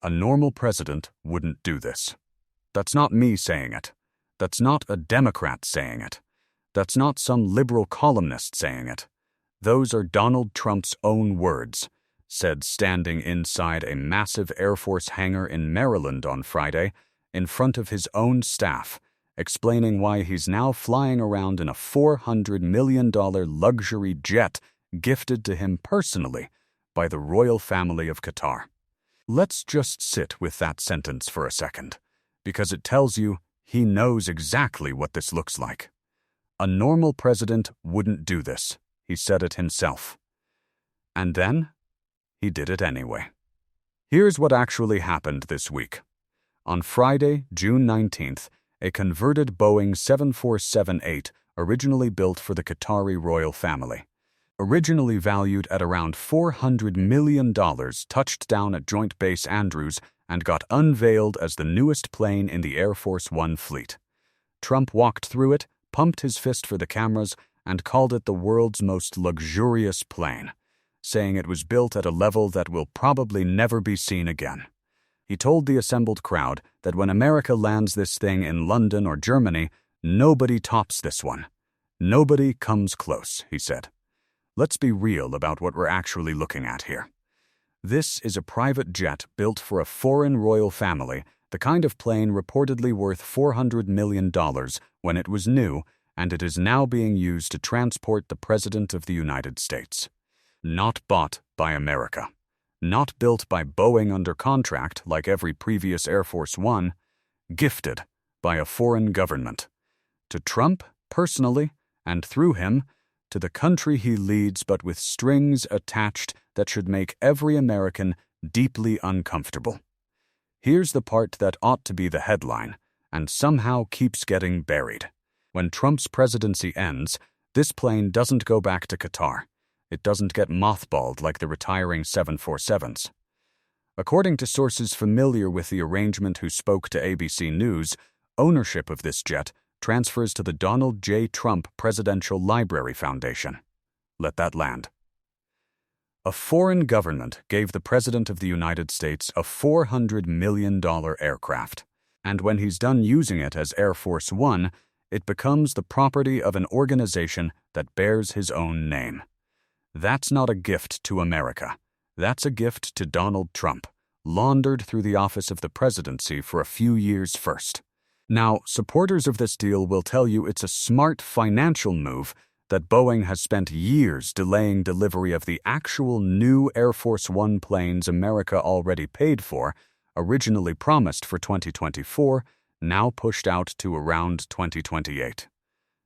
A normal president wouldn't do this. That's not me saying it. That's not a Democrat saying it. That's not some liberal columnist saying it. Those are Donald Trump's own words, said standing inside a massive Air Force hangar in Maryland on Friday in front of his own staff, explaining why he's now flying around in a $400 million luxury jet gifted to him personally by the royal family of Qatar. Let's just sit with that sentence for a second, because it tells you he knows exactly what this looks like. A normal president wouldn't do this, he said it himself. And then, he did it anyway. Here's what actually happened this week. On Friday, June 19th, a converted Boeing 747-8, originally built for the Qatari royal family, originally valued at around $400 million, touched down at Joint Base Andrews and got unveiled as the newest plane in the Air Force One fleet. Trump walked through it, pumped his fist for the cameras, and called it the world's most luxurious plane, saying it was built at a level that will probably never be seen again. He told the assembled crowd that when America lands this thing in London or Germany, nobody tops this one. Nobody comes close, he said. Let's be real about what we're actually looking at here. This is a private jet built for a foreign royal family, the kind of plane reportedly worth $400 million when it was new, and it is now being used to transport the President of the United States. Not bought by America. Not built by Boeing under contract like every previous Air Force One. Gifted by a foreign government. To Trump, personally, and through him, to the country he leads, but with strings attached that should make every American deeply uncomfortable. Here's the part that ought to be the headline, and somehow keeps getting buried. When Trump's presidency ends, this plane doesn't go back to Qatar. It doesn't get mothballed like the retiring 747s. According to sources familiar with the arrangement who spoke to ABC News, ownership of this jet transfers to the Donald J. Trump Presidential Library Foundation. Let that land. A foreign government gave the President of the United States a $400 million aircraft, and when he's done using it as Air Force One, it becomes the property of an organization that bears his own name. That's not a gift to America. That's a gift to Donald Trump, laundered through the office of the presidency for a few years first. Now, supporters of this deal will tell you it's a smart financial move that Boeing has spent years delaying delivery of the actual new Air Force One planes America already paid for, originally promised for 2024, now pushed out to around 2028.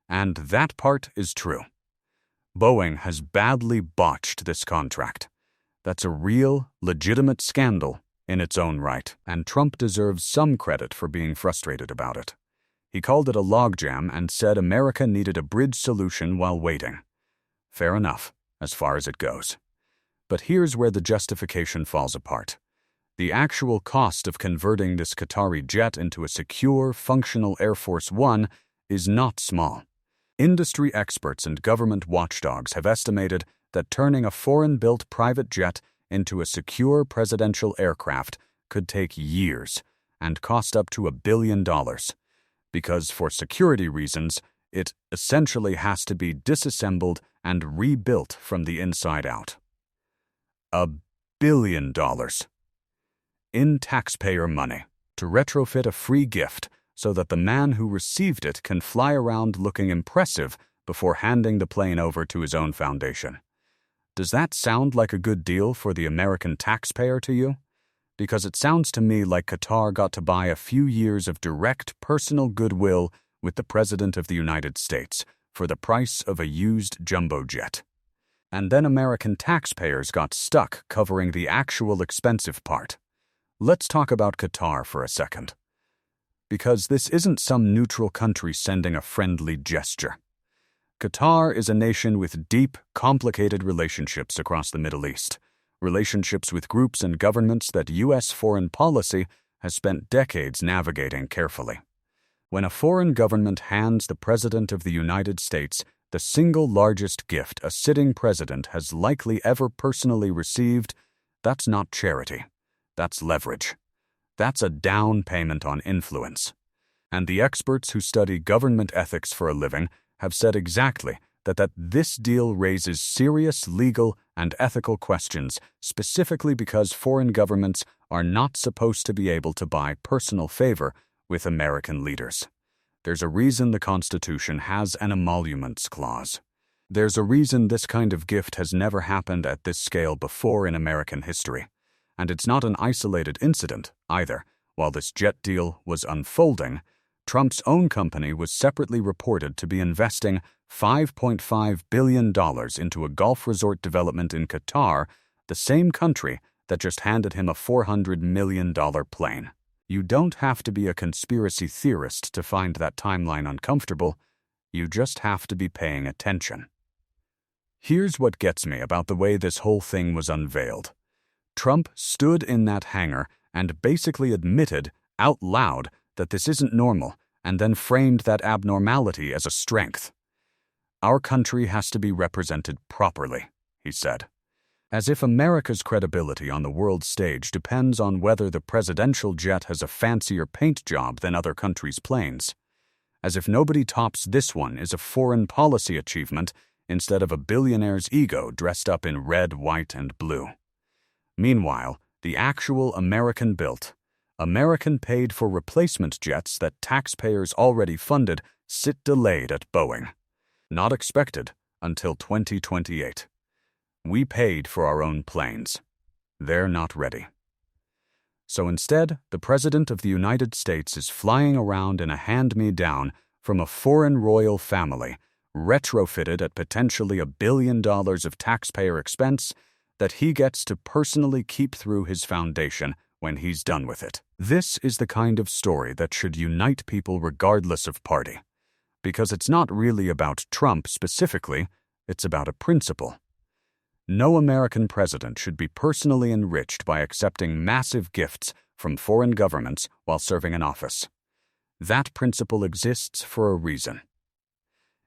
And that part is true. Boeing has badly botched this contract. That's a real, legitimate scandal in its own right, and Trump deserves some credit for being frustrated about it. He called it a logjam and said America needed a bridge solution while waiting. Fair enough, as far as it goes. But here's where the justification falls apart. The actual cost of converting this Qatari jet into a secure, functional Air Force One is not small. Industry experts and government watchdogs have estimated that turning a foreign-built private jet into a secure presidential aircraft could take years and cost up to $1 billion, because for security reasons, it essentially has to be disassembled and rebuilt from the inside out. $1 billion. In taxpayer money, to retrofit a free gift so that the man who received it can fly around looking impressive before handing the plane over to his own foundation. Does that sound like a good deal for the American taxpayer to you? Because it sounds to me like Qatar got to buy a few years of direct personal goodwill with the President of the United States for the price of a used jumbo jet. And then American taxpayers got stuck covering the actual expensive part. Let's talk about Qatar for a second. Because this isn't some neutral country sending a friendly gesture. Qatar is a nation with deep, complicated relationships across the Middle East, relationships with groups and governments that U.S. foreign policy has spent decades navigating carefully. When a foreign government hands the President of the United States the single largest gift a sitting president has likely ever personally received, that's not charity. That's leverage. That's a down payment on influence. And the experts who study government ethics for a living have said exactly that this deal raises serious legal and ethical questions, specifically because foreign governments are not supposed to be able to buy personal favor with American leaders. There's a reason the Constitution has an emoluments clause. There's a reason this kind of gift has never happened at this scale before in American history. And it's not an isolated incident, either. While this jet deal was unfolding, Trump's own company was separately reported to be investing $5.5 billion into a golf resort development in Qatar, the same country that just handed him a $400 million plane. You don't have to be a conspiracy theorist to find that timeline uncomfortable. You just have to be paying attention. Here's what gets me about the way this whole thing was unveiled. Trump stood in that hangar and basically admitted out loud that this isn't normal, and then framed that abnormality as a strength. Our country has to be represented properly, he said. As if America's credibility on the world stage depends on whether the presidential jet has a fancier paint job than other countries' planes. As if nobody tops this one is a foreign policy achievement instead of a billionaire's ego dressed up in red, white, and blue. Meanwhile, the actual American-built, American-paid-for replacement jets that taxpayers already funded sit delayed at Boeing. Not expected until 2028. We paid for our own planes. They're not ready. So instead, the President of the United States is flying around in a hand-me-down from a foreign royal family, retrofitted at potentially $1 billion of taxpayer expense that he gets to personally keep through his foundation when he's done with it. This is the kind of story that should unite people regardless of party. Because it's not really about Trump specifically, it's about a principle. No American president should be personally enriched by accepting massive gifts from foreign governments while serving in office. That principle exists for a reason.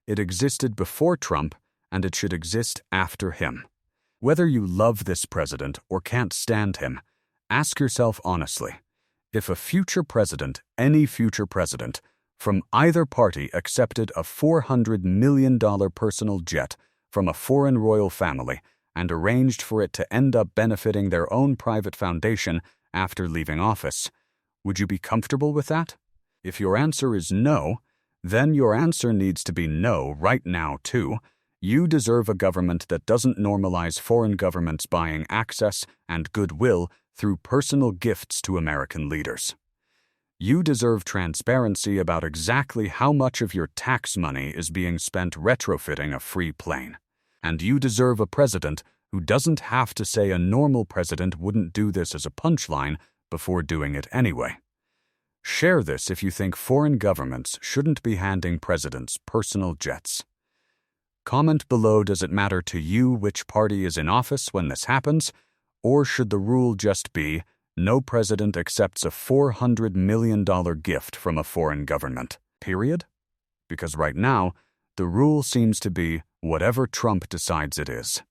It existed before Trump, and it should exist after him. Whether you love this president or can't stand him, ask yourself honestly, if a future president, any future president, from either party accepted a $400 million personal jet from a foreign royal family and arranged for it to end up benefiting their own private foundation after leaving office, would you be comfortable with that? If your answer is no, then your answer needs to be no right now too. You deserve a government that doesn't normalize foreign governments buying access and goodwill through personal gifts to American leaders. You deserve transparency about exactly how much of your tax money is being spent retrofitting a free plane. And you deserve a president who doesn't have to say a normal president wouldn't do this as a punchline before doing it anyway. Share this if you think foreign governments shouldn't be handing presidents personal jets. Comment below, does it matter to you which party is in office when this happens, or should the rule just be no president accepts a $400 million gift from a foreign government, period? Because right now, the rule seems to be whatever Trump decides it is.